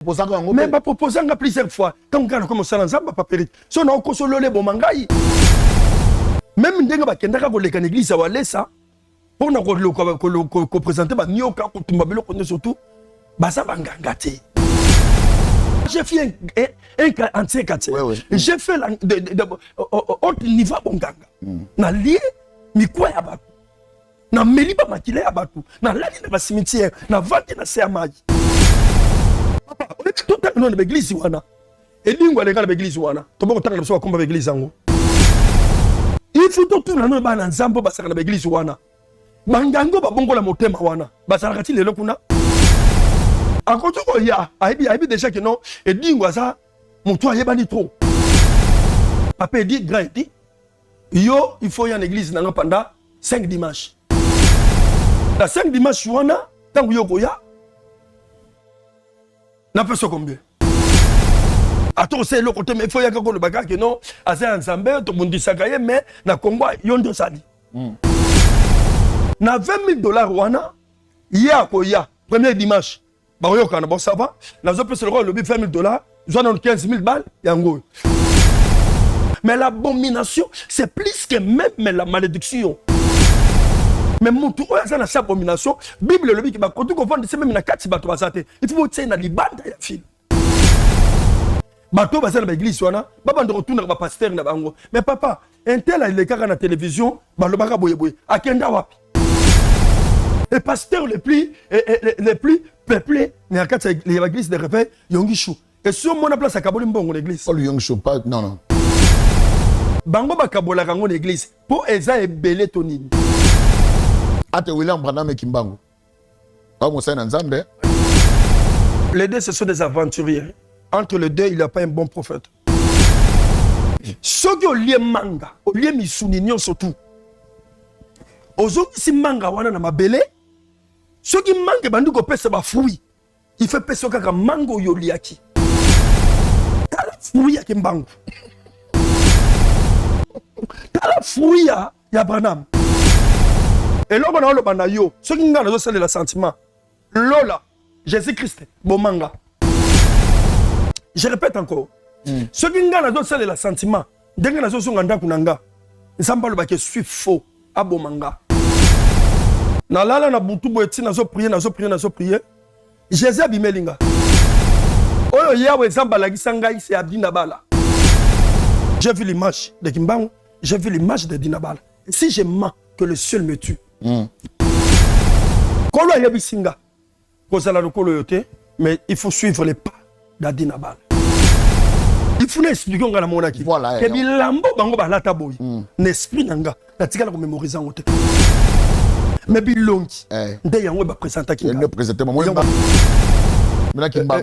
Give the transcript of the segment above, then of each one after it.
Mais pas proposant plusieurs fois. Quand on commence à l'ensemble, pas périr. Si on a encore solo les bons mangaï. Même dès que on a collé qu'en église, on va ça. Pour nous présenter, nyoka, kutumbabelo, surtout, ça va gâter. J'ai fait un cas entier. J'ai fait autre niveau bon ganga. Na lié, mi quoi ya batu. Na meli ba makile ya batu. Na lali na cimetière, na vandi na sermaji. Papa, on est tout à l'heure dans l'église wana. Et lingwa les gars de l'église wana. Toboko tanga na komba l'église yango. Il faut tout na no ba na nzambo ba saka na l'église wana. Bangango ba bongo la motema wana. Ba saka ti lelo kuna. Akoto ko ya, aibi déjà que non et lingwa ça mon toi yebani trop. Papa dit grand dit yo il faut y en église na pendant 5 dimanches. La 5 dimanches wana tangu yo ko ya n'a pas combien. Attends, c'est le côté, mais il faut y avoir le bagage que non, à ça ensemble, tout le monde dit ça, mais na Congo, yondo sali. Na $20,000 wana, ya premier dimanche, bah yo quand bon ça va, na zo peut le roi le $20,000, j'en ai 15,000 balles, yango. Mais l'abomination, c'est plus que même la malédiction. Mais mon tour, ça na sa abomination, Bible le dit que bah quand tu comprends, c'est même na 4 bateaux bazate. Il faut que tu na libanda ya fille. Bateau bazate na l'église wana, baba ndo retourner ba pasteur na bango. Mais papa, un tel il est kaka na télévision, ba lo baka boye boye. Akenda wapi? Les pasteurs les plus peuplés, na kati l'église de réveil, Yongishu. Et sur mon place à Kaboli mbongo l'église. Pas le Yongishu, pas non. Bango ba kabola kango l'église. Pour eza ebele tonini. Ate William Branham et Kimbangu. Les deux, ce sont des aventuriers. Entre les deux, il n'y a pas un bon prophète. Ceux qui ont lié manga, ont lié misouninio surtout. Aujourd'hui, si manga wana na mabele, ceux qui mangent bandu ko pesa ba fruit, il fait pesa kaka mango yoliaki. Tala fruit ya Kimbangu. Tala fruit ya Branham. Et là, on a le banayo. Ceux qui ont le sentiment. Lola, Jésus-Christ, Bomanga. Je répète encore. Ceux qui ont le sentiment. Dès que nous avons un kunanga, nous sommes pas le bac suis faux à Bomanga. Na la na butu boeti na zo prier. Jésus abimelinga. Oyo yawe zamba la gisanga isi abdina bala. J'ai vu l'image de Kimbangu, j'ai vu l'image de Dinabala. Et si je mens que le ciel me tue. Kolo yabisinga. Kozala lokolo yote, mais il faut suivre les pas d'Adinabal. Il faut expliquer on a monaki. Voilà. Et bilambo bango balata boy. N'esprit nanga, la tika la mémoriser en hôtel. Mais bilongi. Nde yango ba présenter ki. Ne présenter moi.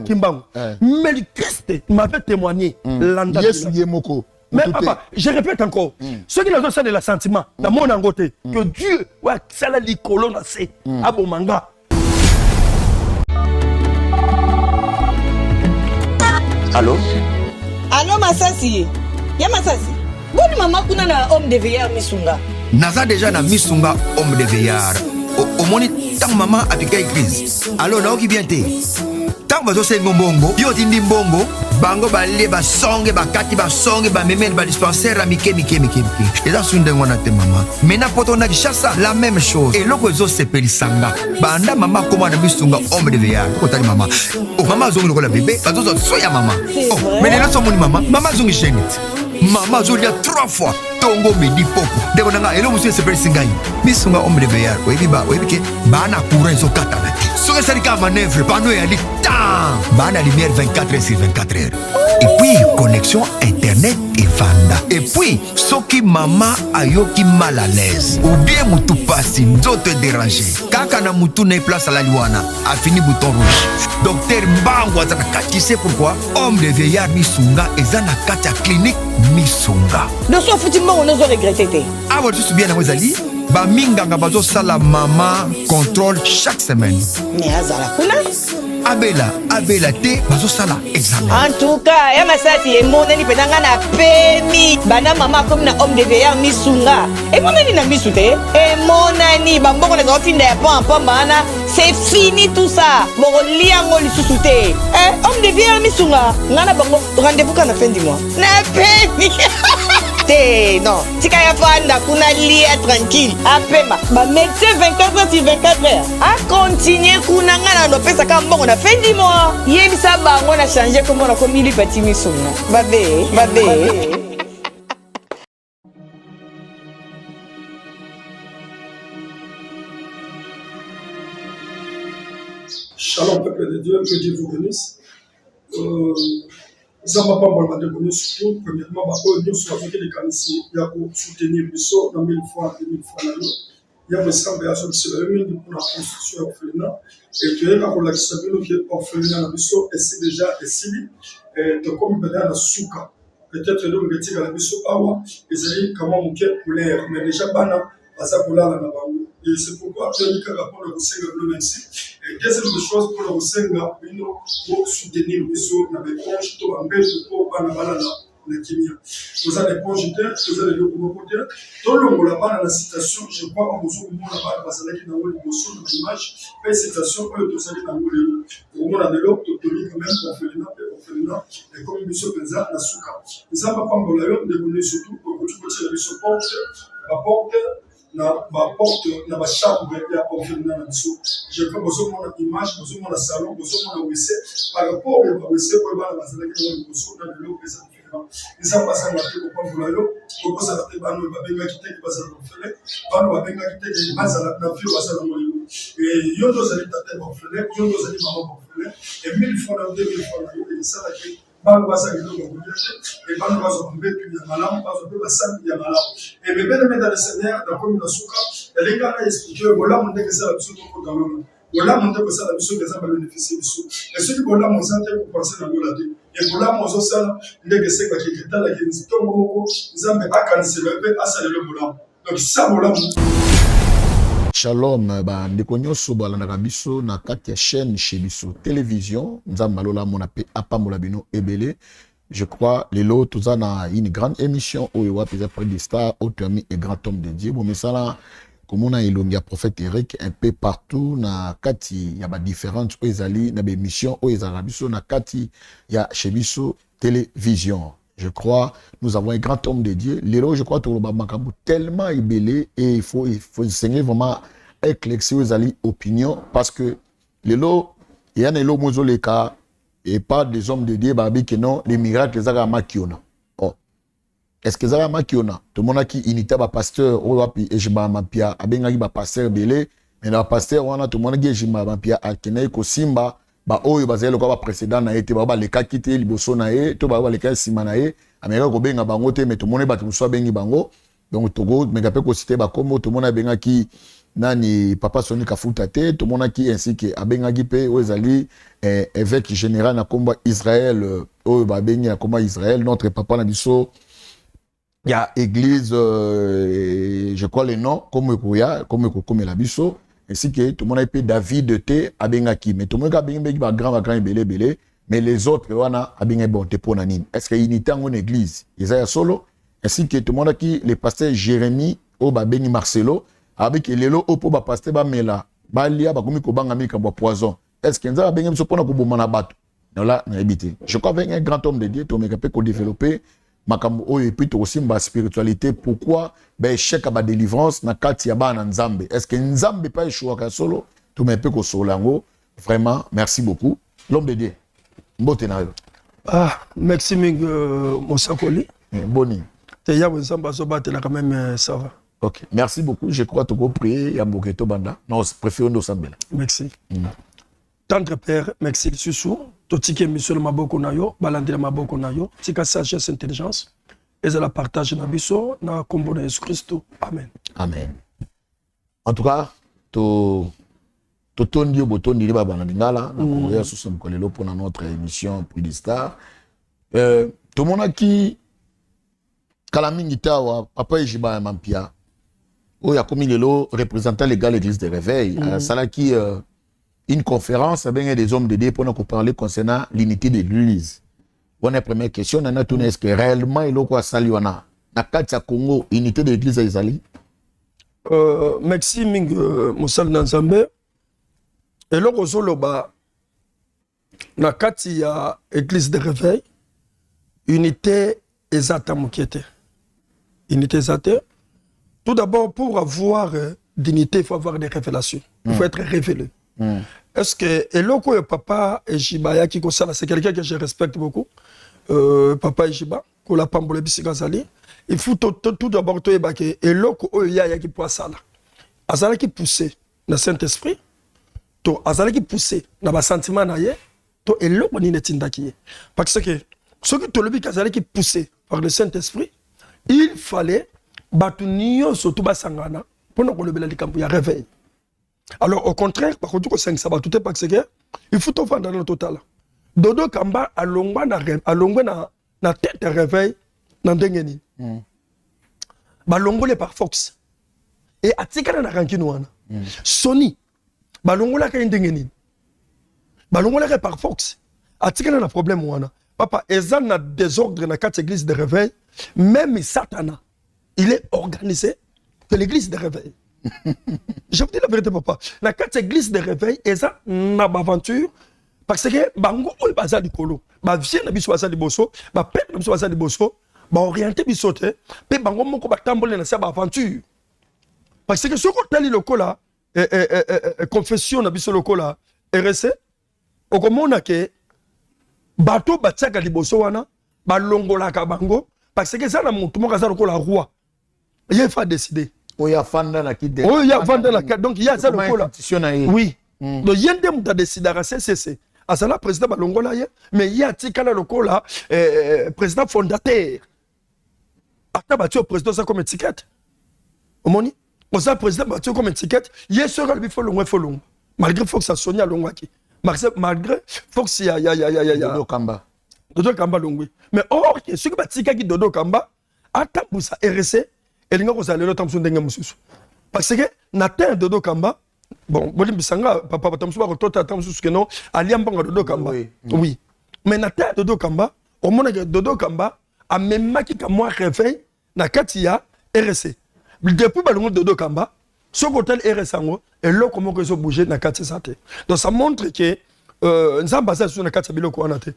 Kimbangu. Mais le Christ m'avait témoigné l'anda. Yesu yemoko. Mais papa, je répète encore, ceux qui n'ont pas de sentiment, dans mon angoté, que Dieu, ouais, ça la licolo na c'est, abomanga. Allô? Allô, Massassi? Ya Massassi? Bonne maman, kuna na homme de veillard Misunga. Naza déjà na Misunga, homme de veillard. Au moni, tant maman a piqué église. Alors, là, qui vient te? Tant que vous avez bongo, yo tindi bongo, bango balé ba songe ba kati ba songe ba memel ba dispensaire mike. Et là sunde ngona te maman. Mena poto na kishasa la même chose. Et loko zo sepeli sanga. Banda maman comment na bisunga homme de veillard. Ko tali maman. Oh maman zongi lokola bébé, ba zo soya maman. Oh mais là so moni maman, maman zongi génite. Maman zo dia 3 fois. Tongo midi popo. Deko nanga elo musu sepeli singai. Bisunga homme de veillard. Oyebi ke ba na courant zo kata na ti. So que ça ka manœuvre pano ya li Bana lumière 24h/24h. Et puis connexion internet et vanda. Et puis soki mama ayoki mal à l'aise ou bien mutu pasi nzoto déranger. Kaka na mutu na place à la liwana a fini bouton rouge. Docteur Mbango azana kati, c'est pourquoi homme de veillard Misunga ezana kati clinique Misunga. Ne sois foutu on ne regretter. Ah vous juste bien na wazali. Ba minganga bazo sala mama contrôle chaque semaine. Mais azala kuna abela te bazosala examen. En tout cas, ya masasi emonani penanga na pemi. Bana mama comme na homme de veilleur misunga. Emonani na misu te. Emonani bamboko na zofinda ya pampa mana. C'est fini tout ça. Boko liango lisusu te. Homme de veilleur misunga. Ngana bango rendez-vous quand la fin du mois. Na pemi. Non, tika ya fanda kuna lia tranquille. Apema, ba médecin 24 heures sur 24 heures. A continuer kuna ngana no pesa kama mbongo na fin du mois. Yebisa bango na changer comme on a commis li petit misuna. Babe. Shalom peuple de Dieu, que Dieu vous bénisse. Ça va pas mal de bonheur surtout. Premièrement, nous sommes avec les canisiers. Il y a pour soutenir le saut dans 1000 fois, 2000 fois l'année. Il y a des sambéations qui se réunissent pour la construction orphelinat. Et tu es là pour la discipline qui est orphelinat dans le saut. Et c'est déjà, et si, de comme il y a la souka. Peut-être que l'homme retire la biso awa. Et c'est comment on peut couleur. Mais déjà, bana, ça pour là, là, et c'est pourquoi tu as dit que la pour le Roussenga bleu ainsi. Et deuxième chose pour le Roussenga, pour soutenir le biso, dans les ponches, tout en bête, pour pas la kimia. Vous avez des ponches, vous avez des locomotives. Tout le monde là-bas dans la citation, je crois qu'en besoin de là-bas, parce qu'il y a dans l'image, pas une citation, pas une citation dans le pour moi, dans l'autre, tu dis quand même, orphelinat, et comme le biso pensa, la souka. Ils n'ont pas pour l'avion, de venir surtout pour que tu peux tirer le biso porte, na chambre ya orphelinat na biso. Je crois que mon image, mon salon, mon WC, par rapport au WC, pour voir la salle qui est dans le lot, ça différent. Ils sont passés à la tête au point de l'eau, pour que ça te banne, va bien quitter qui passe à l'orphelin, va bien quitter qui passe à la fille, va à la molière. Et il y a deux années tête orphelin, il y a deux années maman orphelin, et 1000 fois dans 2000 fois dans l'eau, et ça la clé. Bano basa kidogo et bano bazo kumbetu ya malamu bazo beba sami ya malamu et me bene meta de Seigneur dans comme na suka et nga na expliquer bola monde que ça la biso ko galona bola monde que ça la biso que ça va bénéficier biso et ceux qui bola mon santé pour penser dans bola et bola mon so ça ndeke se ka kiketa la kinzi tongo moko nzambe akanise be asale le bola donc ça bola. Shalom, ndeko nyonso balandaka biso na kati ya chaîne chez biso télévision nzambe malola mona pe apambola bino ebele. Je crois lelo toza na une grande émission oyo wapi za près des stars auteur et grand homme de Dieu. Bon mesala komona elongi ya prophète Eric un peu partout na kati ya ba différentes oyo ezali na ba émission oyo ezala biso na kati ya chez biso télévision. Je crois, nous avons un grand homme de Dieu. Lelo, je crois, tout le monde tellement ébélé et il faut enseigner vraiment éclaircir aux opinions parce que lelo, il y a un elo mozoleka et pas des hommes de Dieu, babi que non, les miracles, les agama kiona. Oh. Est-ce que les agama kiona? Tout le monde a qui inita ba pasteur, ou wapi, et je m'appia, abengagi ba pasteur belé, mais la pasteur, on a tout le monde qui je m'appia, akene ko simba, ba oyo bazali ko ba précédent na été ba leka kité liboso na ye to ba leka sima na ye ameka ko benga bango te mais to mona ba so bengi bango donc togo meka pe ko cité ba komo to mona benga ki nani papa Soni Kafuta te to mona ki ainsi que abenga ki pe ozali évêque général na komba Israël oyo ba bengi na komba Israël notre papa na biso ya église je crois les noms comme la biso ainsi que tout le monde a été David te abengaki mais tout le monde a bengaki ba grand belé mais les autres wana abengaki bon te pona nini est-ce que unité en église Isaiah solo ainsi que tout le monde a qui le pasteur Jérémie o ba bengi Marcelo avec lelo o po ba pasteur ba mela ba lia ba komi ko banga mika bo poison est-ce que nza bengi so pona ko bomana bato non là na habité je crois avec un grand homme de Dieu to meka pe ko développer makambo oyo puis aussi ma spiritualité pourquoi ben chèque à délivrance na kati ya bana nzambe est-ce que nzambe pas échouaka solo tout me pe ko solango vraiment merci beaucoup l'homme de Dieu mbote na yo merci Mosakoli boni te ya nzambe azobate la quand même ça va. OK merci beaucoup je crois que tu prier ya mboketo banda non préfère ndo sambela merci tendre père merci Susu totike misolo maboko na yo balandela maboko na yo tika sagesse intelligence ezala partage na biso na kombo na Yesu Kristo amen amen en tout cas to tondi botondi ba bana ngala na ko ya susu mkolelo pour notre émission Prix des Stars to mona ki kala mingi tawa papa ejiba mampia oya komi lelo représentant légal l'église de réveil sala ki une conférence avec des hommes de Dieu pour nous parler concernant l'unité de l'Église. On a la première question, on a tout est-ce que réellement il y a quoi saliwana na kati Congo unité de l'Église ezali? Merci Ming Moussal Nanzambe. Et là kozoloba na kati ya église de réveil unité ezata mokete. Unité ezata. Tout d'abord pour avoir dignité, il faut avoir des révélations. Il faut être révélé. Est-ce que Eloko papa Ejiba qui c'est quelqu'un que je respecte beaucoup. Papa Ejiba, ko la pambole bisikazali. Il faut tout d'abord to ebake Eloko oya qui pour ça là. Azala qui pousser le Saint-Esprit. To azala qui pousser na ba sentiment na ye. To Eloko ni netinda ki. Parce que ce qui to lebi azala qui pousser par le Saint-Esprit, il fallait batunio surtout basangana pour nous relever les camps, il y a réveil. Alors au contraire, par contre, ça va tout est parce que il faut tout faire dans le total. Dodo Kamba a longwa na tête de réveil dans dengeni. Balongole par Fox. Et atikana na rankino wana. Sony balongola ka dengeni. Balongola ka par Fox. Atikana na problème wana. Papa ezan na désordre na quatre églises de réveil, même Satana il est organisé que l'église de réveil. Je vous dis la vérité, papa. La quatre églises de réveil, et ça, n'a aventure. Parce que, bango, on est basé du colo. Ba vient na biso basé du bosso. Ba père na biso basé du bosso. Ba orienté biso te. Pe bango moko ba tambole na sa aventure. Parce que ce qu'on tali le cola, confession na biso le cola, RSC, au komona ke, bato ba tchaka di bosso wana, ba longola ka bango. Parce que ça, na mon tout le monde a le cola roi. Il faut décider. Il y a Fanda la qui donc il y a ça le cola. Oui. Donc il y a des gens qui ont décidé à CCC. À ça, le président Balongola, mais il y a Tikala le cola, président fondateur. Après, battu au président ça comme étiquette. Au moni, on ça président battu comme étiquette. Il y a ce qu'il faut long. Malgré faut que ça sonne à Longwaki. Malgré faut que il y a Dodo Kamba. Dodo Kamba Longwe. Mais or, ce qui batika qui Dodo Kamba, attends ça RSC. Et nous allons le temps parce que Nathan Dodo Kamba, bon, Bisanga, papa Tamsou, Rotota Tamsou, que non, Aliambanga Dodo Kamba. Oui. Mais Nathan Dodo Kamba, au moment que Dodo Kamba, a même qui comme moi réveil, na Katia, RSC. Depuis Balongo Dodo Kamba, ce hôtel RSC, et là, comment que ça bouge na Katia Sate. Donc ça montre que, nous avons basé sur la Katia Biloko Anate.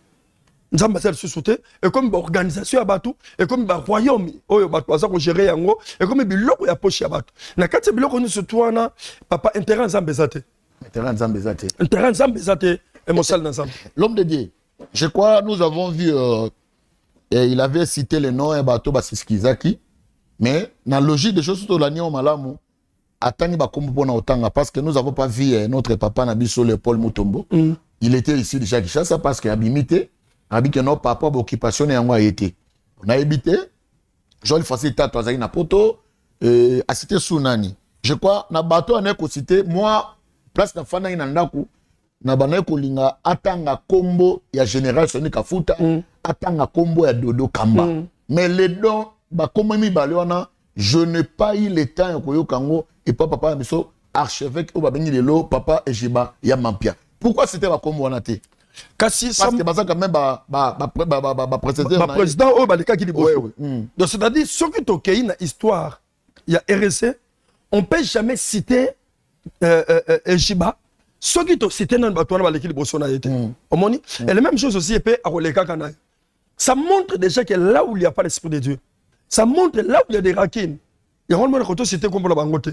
Nous avons basé sur et comme organisation à Batou, et comme royaume, où gérer yango, et comme biloko ya poche à Batou. Na kati biloko nous surtout na papa intérêt Zambezate. Intérêt Zambezate et mon sal ensemble. L'homme de Dieu. Je crois nous avons vu il avait cité le nom et Bato Basiskizaki, mais dans la logique des choses surtout la nion malamu atani ba kombo pona otanga parce que nous avons pas vu notre papa Nabiso Paul Mutombo. Il était ici déjà Kinshasa parce qu'il a imité habité nos papa occupation et en a été. On a habité Joël Facita Toazaki na poto a cité Sunani. Je crois na bato ane ko cité moi place na fana ina ndaku na bana ko linga atanga kombo ya général Soni Kafuta atanga kombo ya Dodo Kamba. Mais les dons ba kombo mi balona je n'ai pas eu le temps ko yokango et papa miso archevêque ou ba bengi lelo papa Ejiba ya Mampia. Pourquoi c'était ba kombo wana te? Parce que quand même président au balika qui dit donc c'est-à-dire ce que tu as une histoire il y a RSC on peut jamais citer Ejiba ce qui tu cité dans le balika qui bossona été omoni et la même chose aussi peut à Roleka Kana ça montre déjà que là où il n'y a pas l'esprit de Dieu ça montre là où il y a des raquines et on montre que c'était comme la bangote.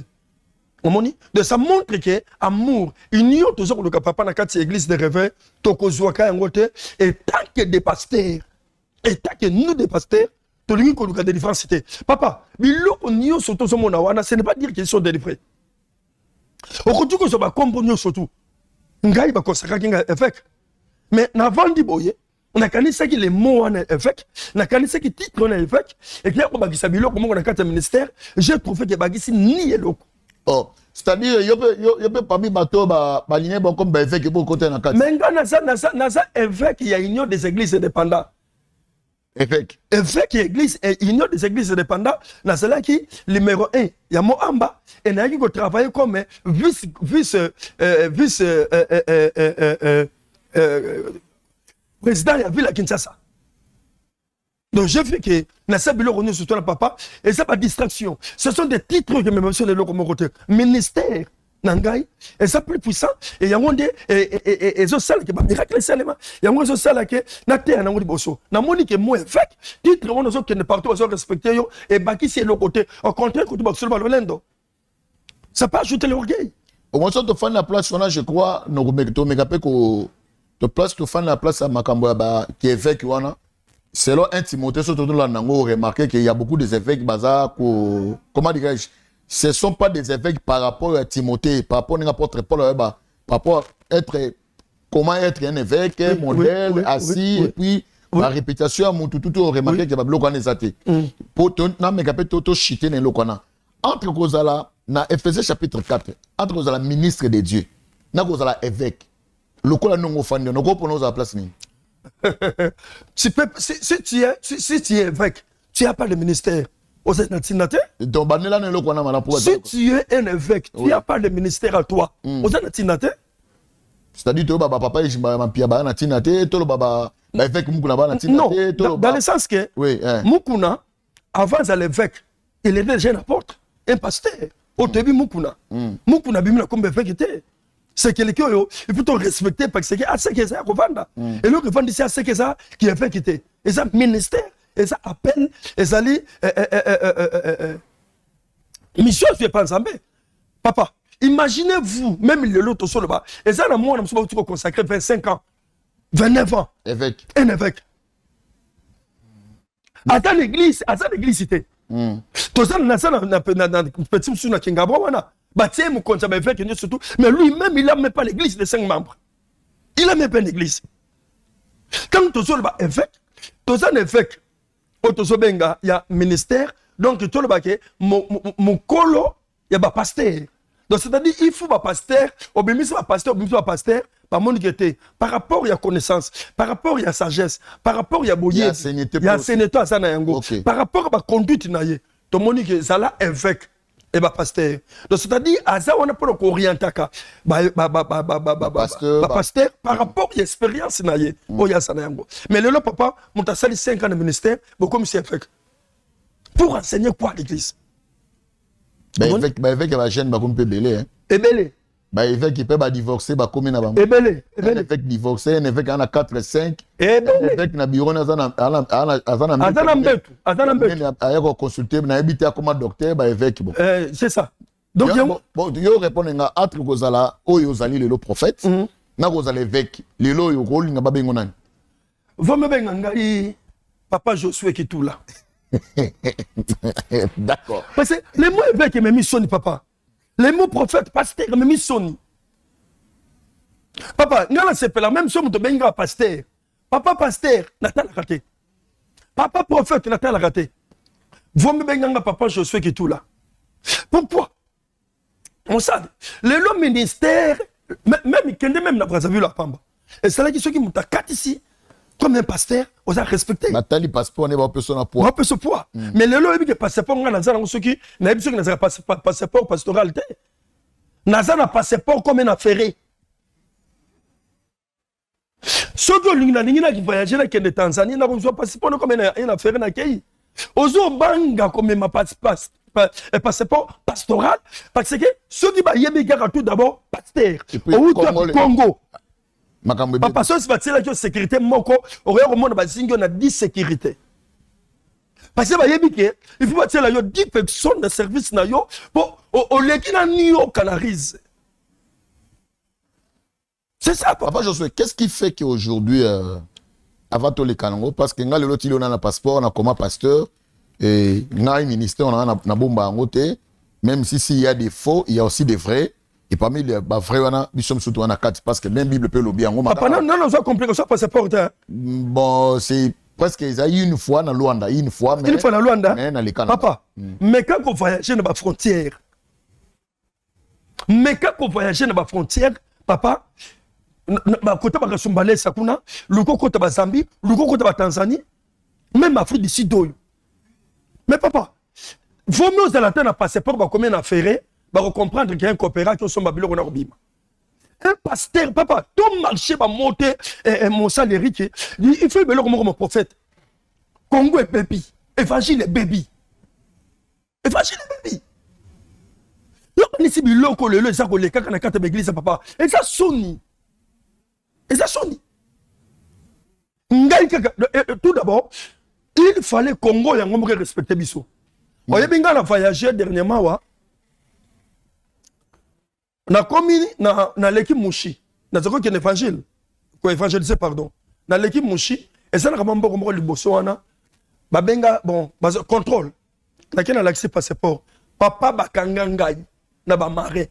De ça montre que amour, union toujours le papa na kati église de réveil, toko zwaka ngote et tant que des pasteurs et tant que nous des pasteurs, to lingi ko luka délivrance c'était. Papa, biloko nyo soto so mona wana, ce n'est pas dire qu'ils sont délivrés. Okotu ko so ba kombo nyo soto. Ngai ba kosaka kinga effect. Mais na vandi boye, na kanisa ki les mots wana effect, na kanisa ki titre wana effect et que ko bagisa biloko mo na kati ministère, j'ai trouvé que bagisi ni eloko. Oh, c'est-à-dire, il peut pas bateau baligner bon comme évêque pour côté na carte. Mais dans ça évêque il y a union des églises indépendantes. évêque église et union des églises indépendantes na cela qui numéro 1 ya Moamba et na qui travailler comme vice président de la ville à Kinshasa. Donc je fais que na sabilo ronu sur toi papa et ça pas distraction. Ce sont des titres que me mentionne le comme côté ministère nangai et ça plus puissant et yangonde et zo sala que ba miracle seulement yango zo sala que na terre na ngodi boso na moni que moi avec titre on zo que ne partout zo respecter yo et baki c'est le côté au contraire que tu vas seulement le lendo ça pas ajouter l'orgueil au moins de faire la place on a je crois no to megape ko to place to faire la place à makambo ba qui évêque wana selon un Timothée surtout là nango remarqué qu'il y a beaucoup des évêques bazar ko comment dirais-je. Ce ne sont pas des évêques par rapport à Timothée, par rapport à l'apôtre Paul, par rapport à comment être un évêque, un modèle, assis, et puis la réputation, tout remarqué qu'il y a bloqué en esaté. Pour ton tout chiter dans l'okana. Entre Kozala, dans Éphésiens chapitre 4, entre Kozala, ministre de Dieu, dans Kozala, évêque, le Kola non offendé, nous comprenons la place. Si tu es évêque, tu n'as pas de ministère. Si tu es un évêque, tu n'as pas de ministère à toi. C'est-à-dire que papa non, dans le sens que Mukuna, avant l'évêque, il était déjà un apôtre, un pasteur. Au début, Mukuna bimina comme évêque était. C'est quelqu'un il faut te respecter parce que c'est que ça revanda. Et le revendre c'est ce que ça qui est évêque était. Et ça ministère. Et ça appelle, et ça lit, mission, je ne pas ensemble. Papa, imaginez-vous, même l'autre sur le bas, et ça, moi, je me suis consacré 25 ans, 29 ans. Évêque. Un évêque. Attends l'église, c'était. Tout ça, on a petit monsieur na Kingabwa, wana. Bâtir mon compte, ça va faire surtout. Mais lui-même, il n'a même pas l'église de 5 membres. Il n'a même pas l'église. Quand tu es évêque, tu es un évêque. Il y a ministère, donc tout le baquet, mon colo, il y a un pasteur. Donc c'est-à-dire, il faut un pasteur, par mon égalité, par rapport à la connaissance, par rapport à la sagesse, par rapport à la boyer, il y a un sénateur à Sanayango, par rapport à la conduite, tout le monde est évêque. Et pasteur. Donc c'est-à-dire, on a pas orienté pasteur par rapport à l'expérience. Mais le papa, mon tassali 5 ans de ministère, beaucoup monsieur évêque. Pour enseigner quoi à l'église? Évêque va jeune ba comme belé. Belé. Évêque qui peut divorcer ba comme na ba. Belé. Évêque divorcé, un évêque en a 4 5. Évêque na bureau na azana ayako consulter na habiter comme docteur ba évêque bon. C'est ça. Donc yo répondre nga entre kozala oyo zali le prophète na kozala évêque lelo yo rôle nga ba bengo nani. Vous me benga ngai papa Josué qui tout là. D'accord. Parce que les mots évêque me mis sonne papa. Les mots prophète pasteur me mis sonne. Papa, ngala c'est la même chose de benga pasteur. Papa pasteur nata la raté. Papa prophète nata la raté. Vous me benga papa Josué qui tout là. Pourquoi? On sait le ministère même kende même na Brazzaville la pamba. Et c'est là qui ceux qui montent à 4 ici. Comme un pasteur, on a respecté. Nathalie passeport n'est pas personne à poids. On peut ce poids. Mais le lot est passeport on a ceux qui n'a pas passeport pastoral. N'a passeport comme un affaire. Ceux qui voyagent dans la Tanzanie n'a pas passeport comme un affaire na kei. Ozo banga comme ma passeport pastoral parce que ceux qui va yébiga tout d'abord pasteur. Au Congo. Papa, si tu as la sécurité, il y a 10 sécurités. Parce que il faut que 10 personnes de service pour les canarise. C'est ça, papa Josué. Qu'est-ce qui fait qu'aujourd'hui, avant tous les canons, parce que nous avons un passeport, on a comme pasteur, et nous avons un ministère, on a un bombe en côté, même s'il y a des faux, il y a aussi des vrais. Et parmi les vrais, nous sommes surtout en 4 parce que même Bible peut le bien. Papa, non, on a compris que ça passeport. Bon, c'est presque une fois dans Luanda. Une fois dans Luanda. Papa, mais quand on voyage dans la frontière, papa, côté de Sombalé, Sakuna, le côté de Zambie, le côté de Tanzanie, même Afrique du Sud. Mais papa, vaut mieux aux alentours d'un passeport, bah, combien d'affaires, bah, comprendre qu'il y a un coopérateur qui sont babylone on a obima. Un pasteur, papa, tout marché va monter mon salaire, il fait le comme mon prophète. Congo est baby, évangile est baby. Évangile est baby. Là, on est ici, biloko, le ça, les cas, quand on a l'église, papa, et ça sonne. Et ça sonne. Tout d'abord, il fallait Congo et Congo respecter Bisso. Vous voyez, bien, on a voyagé dernièrement, na komi na l'équipe Mouchi, na zoko qui est évangile, quoi évangéliser pardon, na l'équipe Mouchi, et ça n'a pas beaucoup de Botswana, ba benga bon, contrôle, na qui na l'accès passeport, papa bakangangai na ba maré,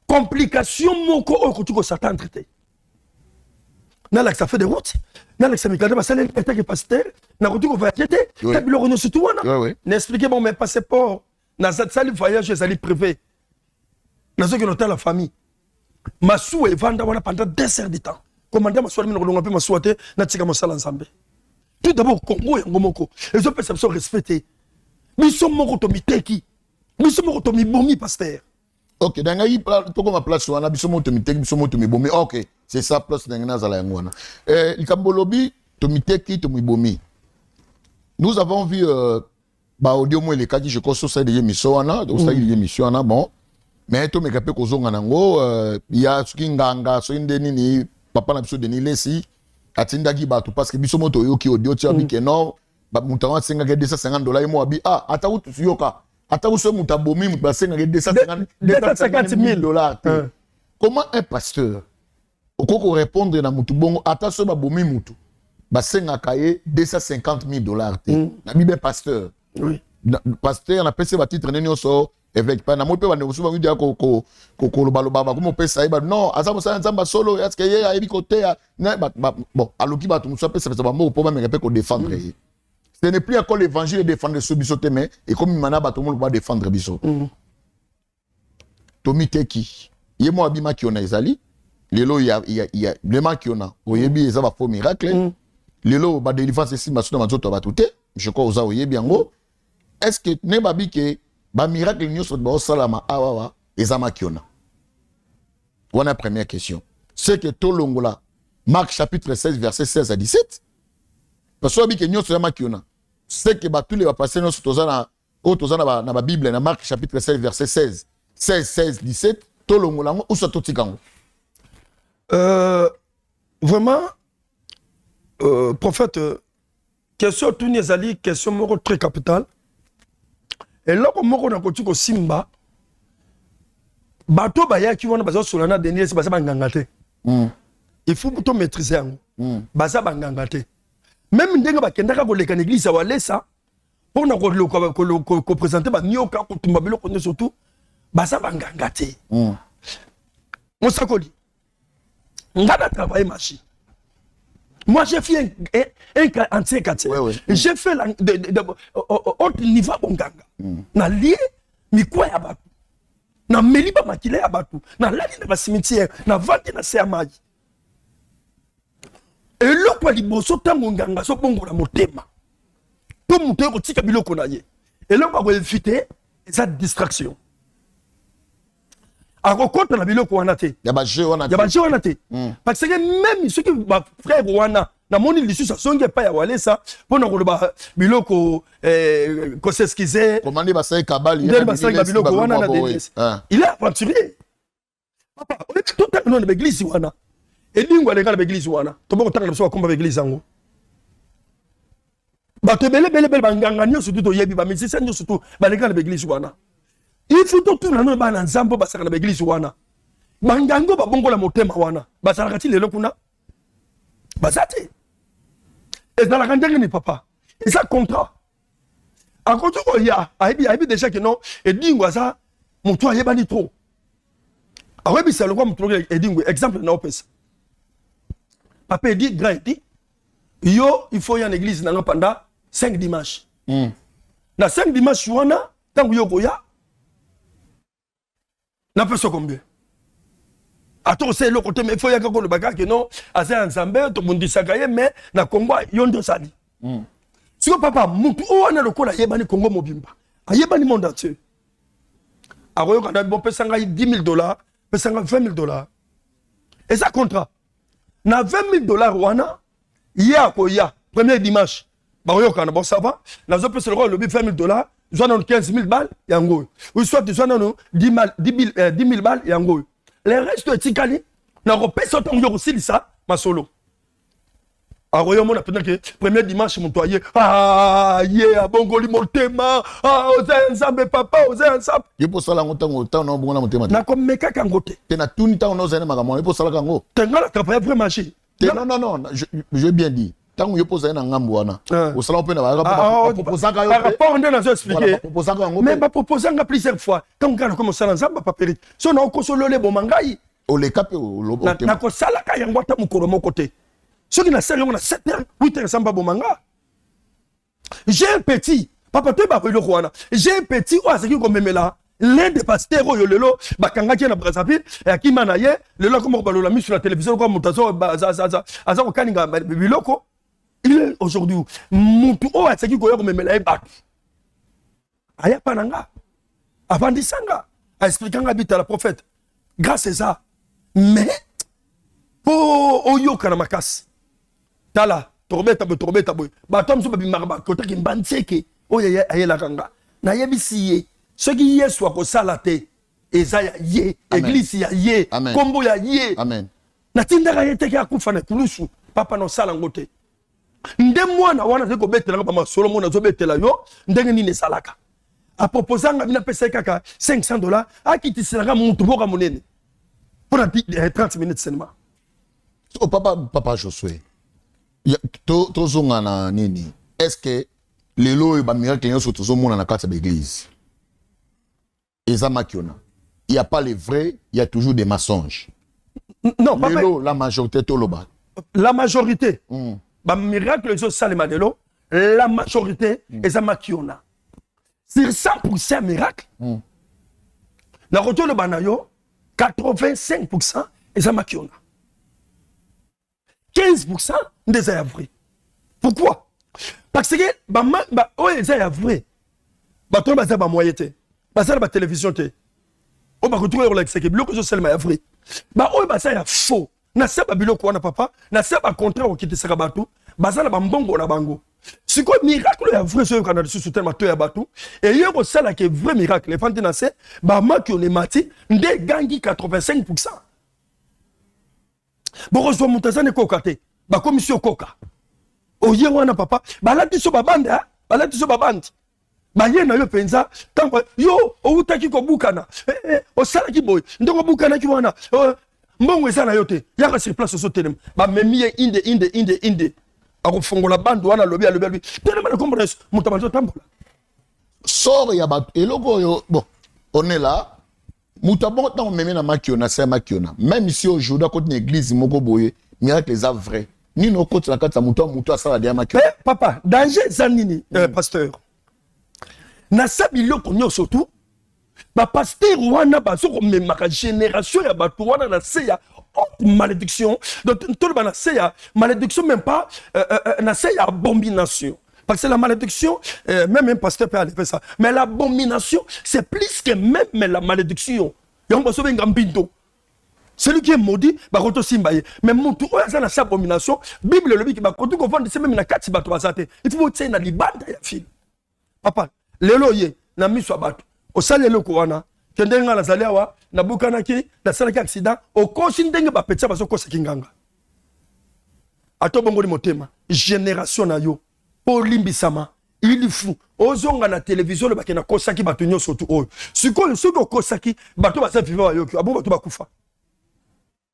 complication moko au côté que ça traité. Na l'accès fait des routes, na l'accès mécanique, parce que c'est un pasteur, na côté qu'on va acheter, t'as bien le renou sur tout wana, n'expliquez bon mes passeports. Na zali voyage zali privé. Na zo qui notait la famille. Massou et vanda wana pendant 2 heures de temps. Commandant Massou mi no pe Massou te na tika mosala ensemble. Tout d'abord Congo yango moko. Les autres perceptions respectées. Mi sommes moko to miteki. Mi sommes moko to mi bomi pasteur. OK, dans ngai to ko ma place wana biso mo to miteki biso mo to mi bomi. OK, c'est ça place dans na zala yango wana. Likambolobi to miteki to mi bomi. Nous avons vu bah audio moi les cas qui je crois ça des émissions là donc ça des émissions là bon mais to me capé ko zonga nango il y a ce qui nganga so indeni ni papa na biso deni lesi atinda ki ba to parce que biso moto yo ki audio tia bi que non ba mutawa senga ke $250 mo abi ata utu yoka ata uso mutabomi mutba senga ke $250,000 comment un pasteur okoko répondre na mutu bongo ata so ba bomi mutu ba senga kaye $250,000 na bibe pasteur. Oui. Pasteur na pese ba titre neni oso évêque pa na mo pe ba ne osuba ngi dia ko baloba ba ko pesa iba non azamo sa nzamba solo est-ce que ye a ebi côté na bon aloki ba to muso pesa ba mo po ba me ko défendre. Ce n'est plus encore l'évangile de défendre ce bisote mais et comme mana ba to mo ba défendre biso. Tomi teki ye mo abima ki ona ezali lelo il y a le ma ki ona oyebi eza ba faux miracle lelo ba délivrance si maso na mazoto ba touté je crois oza oyebi yango. Est-ce que ne babi que ba miracle nyonso ba salama awawa ezama kiona? Voilà la première question. C'est que tolongola Marc chapitre 16 verset 16 à 17. Parce que babi que nyonso ezama kiona. C'est que ba tous les passer nyonso tozana na ba Bible na Marc chapitre 16 verset 16 17 tolongola ngo ou sototikango. Vraiment prophète question tout nezali question moko très capitale. Et là, comme on a continué au Simba, bateau baya qui vont baser sur la dernière, c'est baser bangangate. Il faut plutôt maîtriser en baser bangangate. Même n'denga ba kenda ka ko leka l'église wa lesa pour na ko présenter ba nyoka ko tumbabelo ko surtout baser bangangate. On s'accorde. Ngada travailler machine. Moi, j'ai fait un entier quartier. J'ai fait autre niveau à Bonganga. Na lié, mi quoi ya batu. Na meliba makile ya batu. Na lali na cimetière. Na vente na seamaji. Et là, quoi, liboso tango nganga so bongo la motema. Tout le monde tika biloko na ye. Et là, on va éviter cette distraction. Alors, quand on a biloko wana te. Ya ba jeu wana te. Parce que même ceux qui ba frère wana na moni lisu sa songe pa ya wale ça pour na koloba biloko ko s'excuser. Commandé ba sai kabali. Biloko wana na DNS. Il est aventurier. Papa, on est tout le temps dans l'église wana. Et dingo les gars de l'église wana. To boko tanga so komba l'église ngo. Ba to bele banganga nyo surtout to yebi ba musicien nyo surtout ba les gars de l'église wana. Il faut tout na no ba na nzambo ba saka na l'église wana. Bangango ba bongo la motema wana. Ba saka ti lelo kuna. Bazate. Et dans la grandeur ni papa. Et ça contrat. À côté il y a aibi déjà que non et dingo ça mon toi yeba ni trop. Ah ouais, c'est le quoi mon et dingo exemple na opes. Papa dit grand dit yo il faut y en église na pendant 5 dimanches. Na 5 dimanches wana tant yo goya. Na peso combien? Attends, c'est le côté, mais il faut y avoir le bagage que non, Azé Nzambe, tout le monde dit ça, mais na Congo, yondo sali. Si le papa, moutou, on a le coup, yebani Congo mobimba. Yebani monde entier. Alors, quand on a bon, pesanga $10,000, pesanga $20,000. Et ça contrat. Na $20,000, wana, ya ko ya, premier dimanche. Bah, bon, ça va. Na zo pese le roi, le $20,000, ils ont 15,000 balles, yango. Ou soit ils ont 10 000 balles, yango. Les restes de Tikali, n'a pas fait autant de aussi ça, ma solo. Alors, on a que premier dimanche, mon toyer, yeah, bongoli mon thème, osé ensemble, papa, osé ensemble. Il faut ça la montagne, autant on a bon la montagne. N'a comme meka kangote. Tu n'as tout ni temps, on a il faut ça la kango. T'es là, t'as pas vraiment marché. Non, je bien dit. Tant que vous posez un ngambouana, au salon peut avoir par rapport on a expliqué. Mais pas proposer plusieurs fois. Quand on a commencé à pas périr. Si on a consolé les bons mangai. O le capé au lobo. Na ko sala ka yango ta mukoro mon côté. Ceux qui na sérieux on a 7h, 8h samba bon manga. J'ai un petit, papa te ba le rwanda. J'ai un petit ou ce qui comme là. L'un des pasteurs yo lelo bakanga ki na Brazzaville et qui manaye lelo comme balola mis sur la télévision comme mutazo aza ko kaninga biloko. Il est aujourd'hui mutu o ataki ko yako memela e batu aya pananga avant disanga a expliquanga bita la prophète grâce à ça mais po oyo kana makas tala torbeta boy batom so babi marba kota ki mbantseke o ya ayela kanga na yebisiye ce qui yesu ko salate ezaya ye église ya ye kombo ya ye amen na tindaka yete ki akufa na kulusu papa no sala ngote nde mwana wana zeko betela ba masolo mona zo betela yo ndenge nini salaka a proposanga bina pesa kaka $500 akitisilaka muntu boka monene pour 30 minutes seulement. So papa Josué to zonga na nini est-ce que lelo ba miracle yo soto zo mona na kati ya l'église ezama kiona il y a pas les vrais il y a toujours des mensonges. Non papa lelo la majorité toloba la majorité ba miracle zo salema delo la majorité ezama kiona sur 100% miracle na retour le banayo 85% ezama kiona 15% des vrai. Pourquoi? Parce que ba o ezaya vrai ba to ba za ba moyete ba za ba télévision te o ba retrouver la que biloko zo salema ya vrai ba o ba za ya faux na seba biloko wana papa na seba contraire o kiti saka batu bazala bambongo na bango siko miracle ya vrai so kana su tellement to ya batu et yeko sala que vrai miracle les fanti na se ba maki on est mati nde gangi 85%. Bon zo mutazane koka te ba commission koka o ye wana papa balati so babanda balati so babandi ba ye na yo penza tango yo o utaki ko bukana o sala ki boy ndoko bukana ki wana mbongo eza na yo te yaka sur place so telema ba memiye inde akofongola bando wana lobi telema na comprendre mutabazo tambola sort ya ba eloko yo bon on est là mutabon tant meme na makiona c'est makiona même si aujourd'hui côté l'église moko boye miracle les vrai ni no côté la kata muto asala dia makiona papa danger zanini pasteur na sabiloko nyo surtout ba pasteur wana bazo ko memaka génération ya batu wana na se ya malédiction donc tout le na se ya malédiction même pas na se ya abomination parce que la malédiction même un pasteur peut aller faire ça mais l'abomination c'est plus que même la malédiction yon baso benga mbindo celui qui est maudit ba koto simbaye mais mutu oya za na sa abomination bible le biki ba koto ko vendre c'est même na kati bato bazate il faut tse na libanda ya fil papa lelo ye na miso bato o salelo ko wana kendenga na zaliawa na bukanaki na salaki accident o kosi ndenge ba petsa baso ko sekinganga ato bongoli motema génération na yo polimbisama il faut ozonga na télévision le bakena kosaki bato nyonso tu oyo sikoyo soki okosaki bato basa vivant yoki abo bato bakufa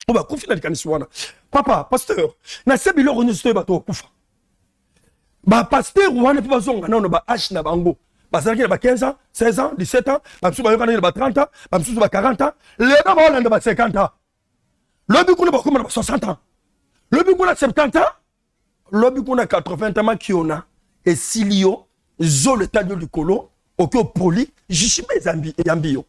o bakufi na likanisi wana papa pasteur na sebi loko nyonso to bato okufa ba pasteur wana pe bazonga nano ba âge na bango bazalaki na ba 15 ans 16 ans 17 ans bamsusu bayokana na ba 30 ans bamsusu ba 40 ans leba baolanda ba 50 ans lobi kuna bakoma na ba 60 ans lobi kuna 70 ans lobi kuna 80 ans makiona et silio zo le tadio du colo au poli jishime yambio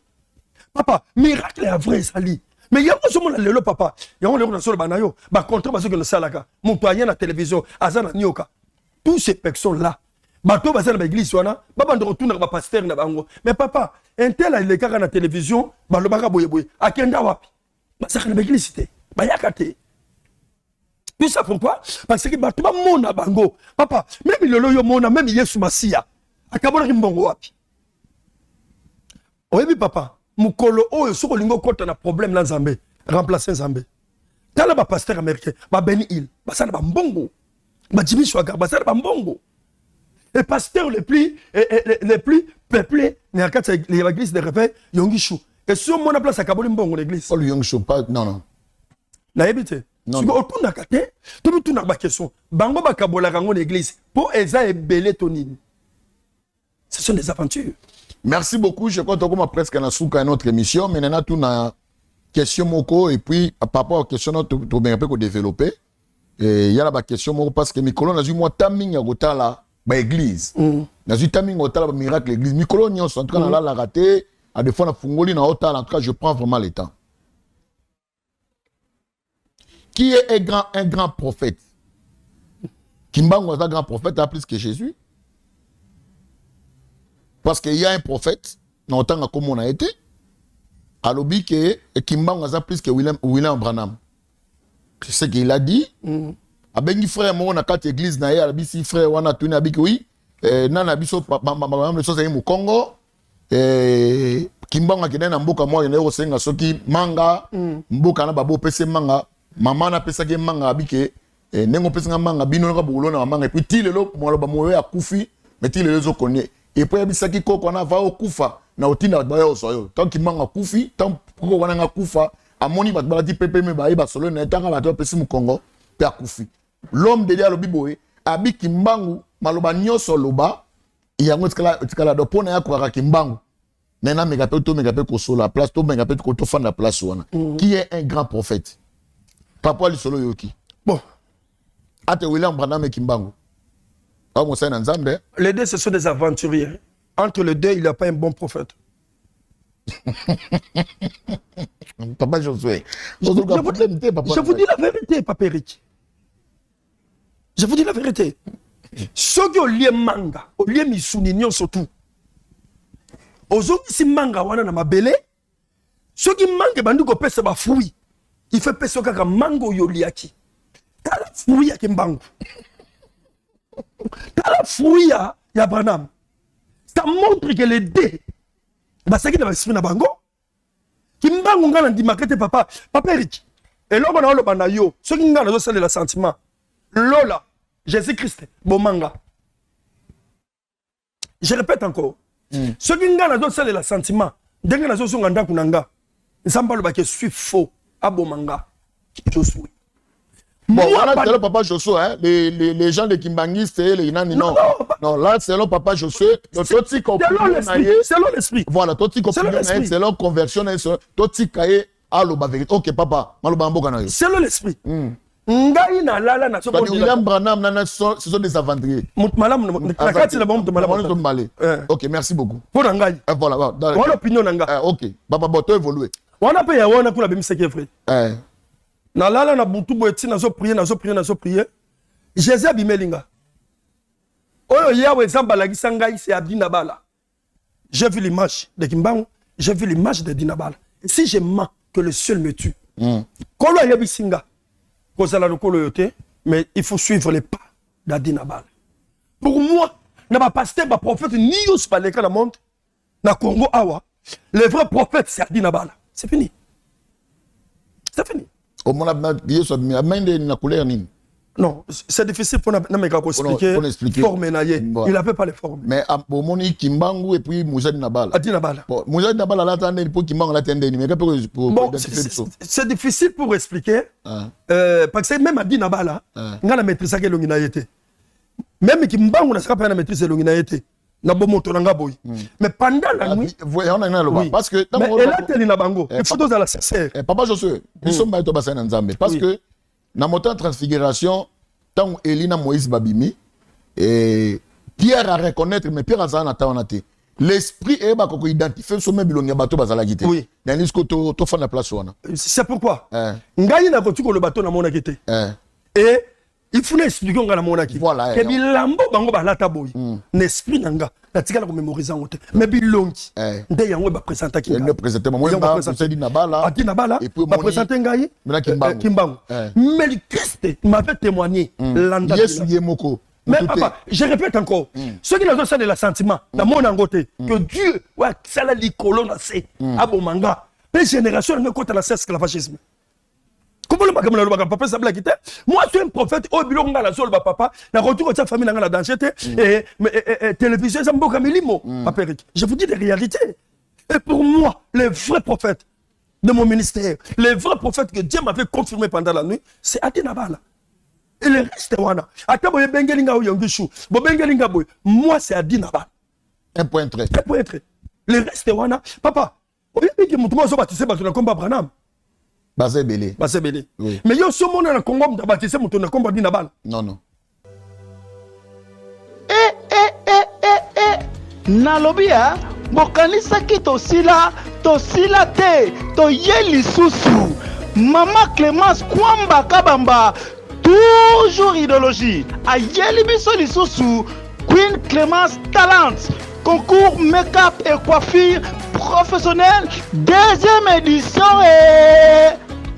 papa miracle ya vrai sali Mais il y a un lelo papa, il y a un lelo sur le banayo, contre parce que le salaka, mon toyen la télévision, azana nyoka. Tous ces personnes-là, bateau bazana ba église wana, baba ndo retourner ba pasteur na bango. Mais papa, un tel a le kaka na télévision, ba lo baka boye boye, akenda wapi? Ba saka na église té, ba yakate. Tout ça pourquoi? Parce que bateau ba mona bango. Papa, même lelo yo mona, même Yesu Masia, akabona kimbongo wapi? Oyebi papa, mukolo oyo soko lingo kota na problème na Nzambe, remplacer Nzambe. Tala ba pasteur américain, ba Benny Hill, ba sana ba mbongo. Ba Jimmy Swaggart, ba sana ba mbongo. Les pasteurs les plus peuplés, l'église de réveil, Yongishu. Et sur mon place à Kaboli mbongo l'église. Pas le Yongishu, pas non. Na yebite. Non. Si autour na kate, tout tout na ba question. Bango ba kabola rango l'église. Pour eza ebele tonine. Ce sont des aventures. Merci beaucoup. Je crois que tu as presque une autre émission. Mais on a tout une question moko et puis par rapport à question tu bien un peu développer. Et il y a la question parce que Mikolo n'a eu moi timing à côté là ba église. N'a eu timing au là miracle église. Mikolo n'y en tout cas là la raté à des fois la fungoli na hôtel en tout cas je prends vraiment le temps. Qui est un grand prophète? Kimbango est un grand prophète a plus que Jésus. Parce qu'il y a un prophète, dans temps comme on a été, à l'objet que Kimbango a plus que William Branham. C'est ce qu'il a dit. A bengi frère mo na quatre églises na ya bisi frère wana tuni abiki oui nana biso le chose au Congo Kimbango akena na mboka mo na osenga soki manga mboka na babo pese manga mama na pesa ke manga abiki nengo pesa manga bino na bulo na manga et puis tilelo mo ba mo ya kufi mais tilelo zo connaît. Et puis bisaki koko na va okufa na otina bayo soyo tant kimanga kufi tant koko wana nga kufa amoni bat balati pepe me ba iba solo na tanga bato pesi mu Congo pe akufi l'homme de dia lo biboye abi kimbangu maloba nyoso loba yango tikala do pona ya kwa kimbangu nena mega pe to mega pe ko solo la place to mega pe ko to fa na place wana qui est un grand prophète papa li solo yoki bon ate William Branham et kimbangu. Les deux, ce sont des aventuriers. Entre les deux, il n'y a pas un bon prophète. Papa Josué. Je vous dis la vérité, Papa Eric. Je vous dis la vérité. Ceux qui ont lié manga, ont lié misunion surtout. Aux autres, si manga wana na mabele, ceux qui mangent bandu ko pesa ba fruit. Il fait pesa kaka mango yoliaki. Kala fruit ya kimbangu. Dans la fruit, il y a Branham. Ça montre que les deux, c'est qui est dans bango. Qui mbango ngana di makete papa Eric. Et là on a le banayo. Ceux qui ngana zo le sentiment. Lola, Jésus-Christ, bomanga. Je répète encore. Ceux qui ngana zo le sentiment. Denga zo nganda kunanga. Nsamba le ba ke suis faux abomanga. Je suis. Bon, voilà, c'est le papa Josué, hein? Les gens de Kimbangistes, les Inani, non. Non, là, c'est le papa Josué. Selon l'esprit. Voilà, Toti Kopignon, c'est leur conversion, Toti Kaye, Allo Baveri. Ok, papa, Malobambo Kanayo. C'est l'esprit. Ngai na lala na soko. William Branham, ce sont des aventuriers. Malam, ok, merci beaucoup. Pour Ngai. Voilà, voilà l'opinion Nanga. Ok, papa Boto évolué. On a payé, on a pour la BMC qui est vrai. Na lala na buntu boeti na zo prier. Jésus abimelinga. Oyo yawe zamba la gisangai c'est Abdinabala. J'ai vu l'image de Kimbangu, j'ai vu l'image de Dinabala. Et si je mens que le ciel me tue. Kolo yabisinga. Kozala lokolo yote, mais il faut suivre les pas d'Adinabala. Pour moi, na ba pasteur ba prophète ni yos ba leka na monde na Congo awa. Le vrai prophète c'est Adinabala. C'est fini. C'est fini. Non, c'est difficile pour nous expliquer. Forme il n'a pas les formes. Mais pour mon Kimbangu et puis Mouzed Nabal. Adinabala. Mouzed Nabal l'attendait pour Kimbangu l'attendait. C'est difficile pour expliquer. Parce que même Adinabala, on a la maîtrise à l'onginaïté. Même Kimbangu n'a pas la maîtrise à l'onginaïté. Mais pendant la nuit, parce que il faut dans la sincère. Papa Josué, nous sommes dans le parce que dans mon temps de transfiguration, tant Elina Moïse Babimi, et Pierre à reconnaître, mais Pierre à Zana Tawanate. l'esprit est ba ko identifier so même bilongi bato bazala kité Oui. na nisco to fa na place wana C'est pourquoi eh na kotuko le bateau na mona kité et il faut expliquer on na mona kité voilà que bilambo bango balata boy n'esprit nanga na tikala ko mémoriser ngote mais bilongi nde yango ba présenter ki ne présenter moi ba c'est dit na bala et puis ba présenter ngai Kimbangu mais le Christ m'avait témoigné landa Yesu yemoko. Mais papa, je répète encore, ceux qui n'ont pas de l'assentiment, dans mon angoté, que Dieu, ouais, ça la licolo na c'est, abomanga, les générations ne comptent la cesse esclavagisme. Comment le bagam le papa ça blague. Moi je suis un prophète au bureau ngala sol papa, na retour de sa famille ngala danger et télévision ça mboka milimo, papa Eric. Je vous dis des réalités. Et pour moi, les vrais prophètes de mon ministère, les vrais prophètes que Dieu m'avait confirmé pendant la nuit, c'est Adinabala. Et le reste, wana. Ata boye bengelinga ou yongishu. Bo bengelinga boye. Moi, c'est Adinaba. Un point très. Un point très. Le reste, wana. Papa, oye biki mutumo so batise batuna komba Branham. Bazebele. Bazebele. Oui. Mais yo so mona na Congo mta batise mutuna komba Adinaba. Non, non. Nalobia, bokanisaki tosila te, toye lisusu. Mama Clémence Kwamba Kabamba. Toujours idéologie. Ayeli biso lisusu Queen Clémence Talent. Concours make-up et coiffure professionnel. Deuxième édition et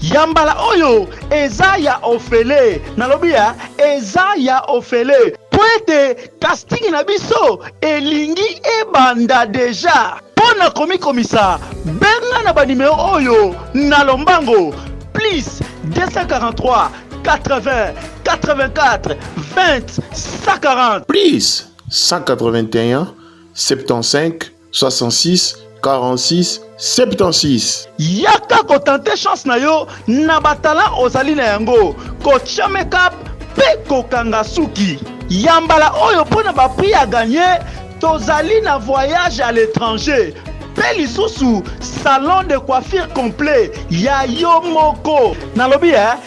Yambala Oyo. Ezaya Ofele. Nalobia. Ezaya Ofele. Poete casting na biso. Elingi ebanda déjà. Pona komi komisa. Benga na ba numéro Oyo. Nalombango. Please 243 80 84 20 140. Please 181 75 66 46 76. Yaka ko tenter chance na yo na batala ozali na yango ko make-up pe ko kanga suki. Yambala oyo pona ba prix à gagner tozali na voyage à l'étranger. Pelisusu salon de coiffure complet ya yo moko nalobi ya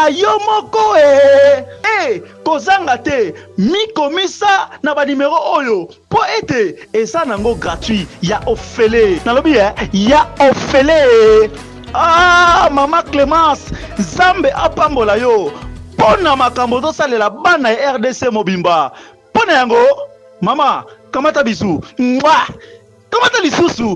yo moko kozanga te mi komisa na ba numéro oyo po ete eza nango gratuit ya ofele nalobi ya ofele mama Clémence Zambe apambola yo pona makambo to salela bana ya RDC mobimba pona yango mama kamata bisu mwa Comment t'as les sous-sous?